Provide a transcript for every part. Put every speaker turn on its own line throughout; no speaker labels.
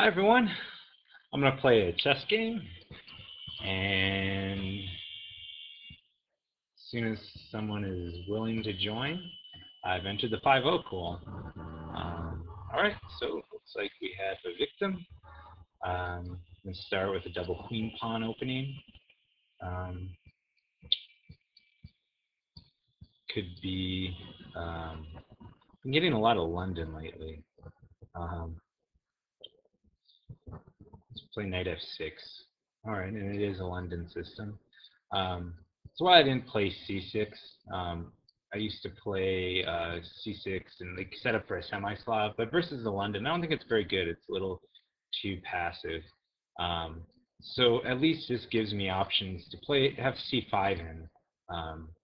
Hi everyone, I'm going to play a chess game, and as soon as someone is willing to join, I've entered the 5-0 pool. Alright, so looks like we have a victim. I'm going to start with a double queen pawn opening. Could be, I'm getting a lot of London lately. Let's play knight f6. Alright, and it is a London system. That's why I didn't play c6. I used to play c6 and like set up for a semi-Slav, but versus the London, I don't think it's very good. It's a little too passive. So at least this gives me options to have c5 in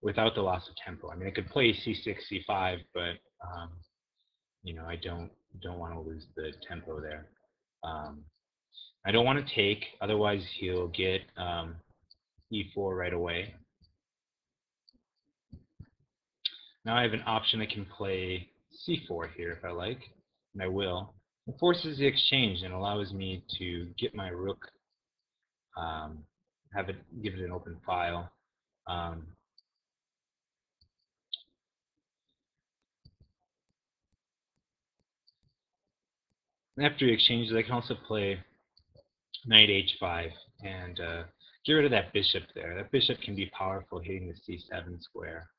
without the loss of tempo. I mean, I could play c6, c5, but I don't want to lose the tempo there. I don't want to take, otherwise he'll get e4 right away. Now I have an option. I can play c4 here if I like, and I will. It forces the exchange and allows me to get my rook, give it an open file. And after he exchanges, I can also play knight h5 and get rid of that bishop there. That bishop can be powerful hitting the c7 square.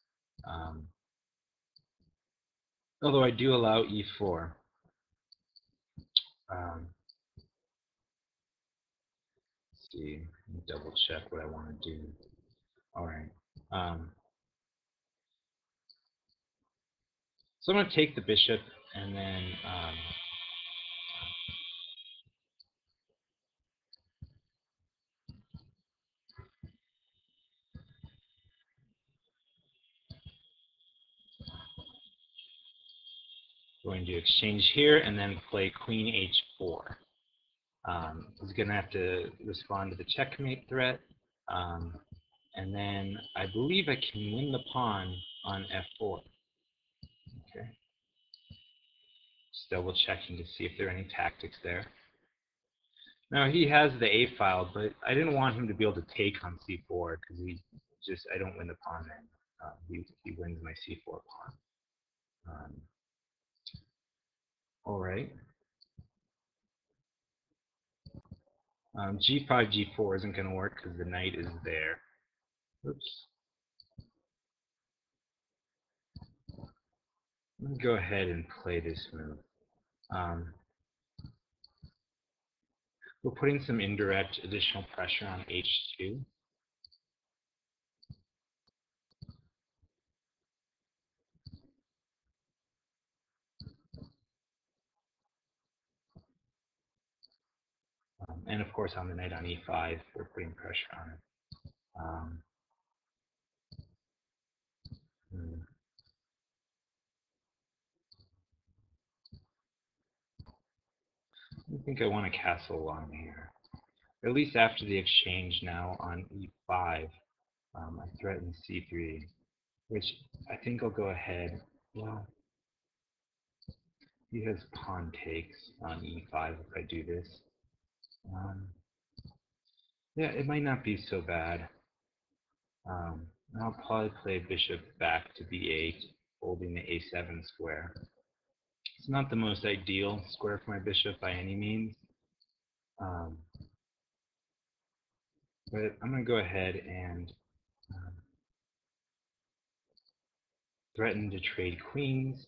Although I do allow e4. Let's see, double check what I want to do. All right. So I'm going to take the bishop and then going to exchange here and then play queen h4. He's going to have to respond to the checkmate threat. And then I believe I can win the pawn on f4. Okay. Just double checking to see if there are any tactics there. Now he has the a file, but I didn't want him to be able to take on c4 because I don't win the pawn then. He wins my c4 pawn. All right. G5, G4 isn't going to work because the knight is there. Oops. Let me go ahead and play this move. We're putting some indirect additional pressure on h2. And of course on the knight on e5, we're putting pressure on it. I think I want to castle along here. Or at least after the exchange now on e5, I threaten c3, which I think I'll go ahead. Well, he has pawn takes on e5 if I do this. Yeah, it might not be so bad. I'll probably play bishop back to b8, holding the a7 square. It's not the most ideal square for my bishop by any means. But I'm going to go ahead and threaten to trade queens,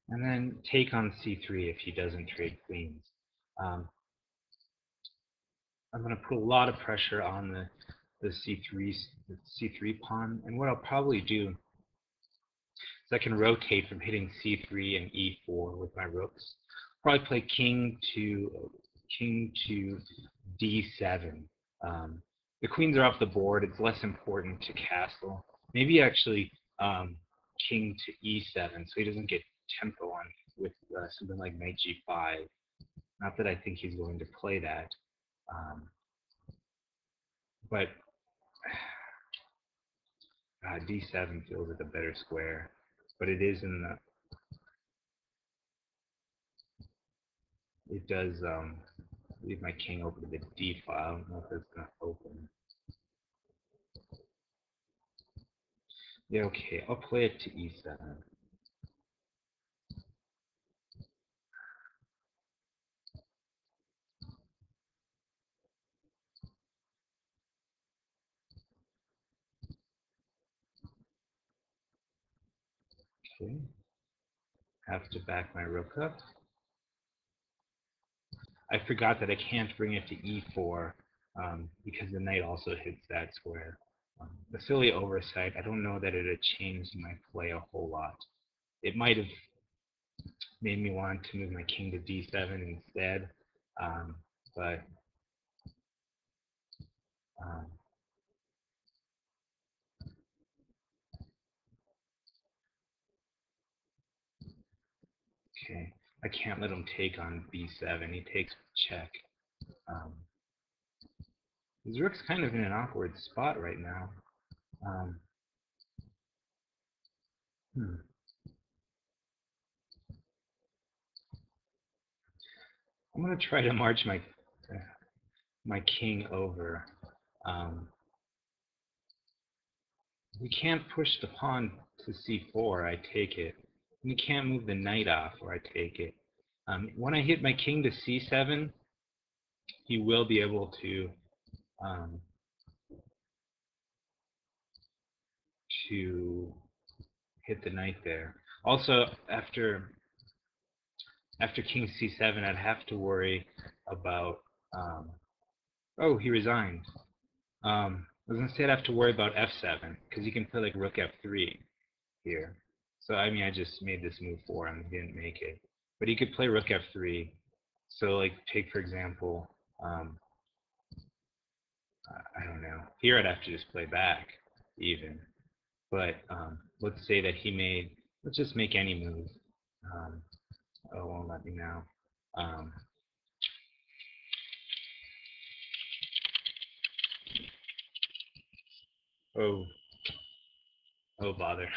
and then take on c3 if he doesn't trade queens. I'm going to put a lot of pressure on the c3 pawn, and what I'll probably do is I can rotate from hitting c3 and e4 with my rooks. Probably play king to d7. The queens are off the board. It's less important to castle. Maybe actually king to e7, so he doesn't get tempo on with something like knight g5. Not that I think he's going to play that, but d7 feels like a better square. But it is in the. It does. leave my king over to the d file. I don't know if it's going to open. Yeah, okay, I'll play it to e7. Okay, have to back my rook up. I forgot that I can't bring it to e4 because the knight also hits that square. A silly oversight. I don't know that it had changed my play a whole lot. It might have made me want to move my king to d7 instead, but um, okay. I can't let him take on b7. He takes check. His rook's kind of in an awkward spot right now. Um, hmm. I'm going to try to march my king over. We can't push the pawn to c4, I take it. We can't move the knight off, or I take it. When I hit my king to c7, he will be able to hit the knight there. Also, after king c7, I'd have to worry about. Oh, he resigned. I was gonna say I'd have to worry about f7 because you can play like rook f3 here. So I mean, I just made this move for him. He didn't make it, but he could play rook f3. So like, take for example, I don't know. Here I'd have to just play back even. But let's say that he made. Let's just make any move. Oh, it won't let me now. Oh, oh bother.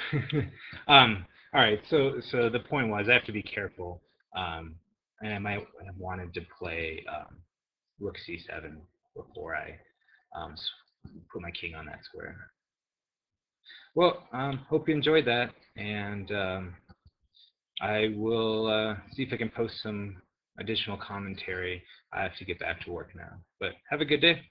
All right. So the point was I have to be careful, and I might have wanted to play rook c7 before I put my king on that square. Well, hope you enjoyed that, and I will see if I can post some additional commentary. I have to get back to work now, but have a good day.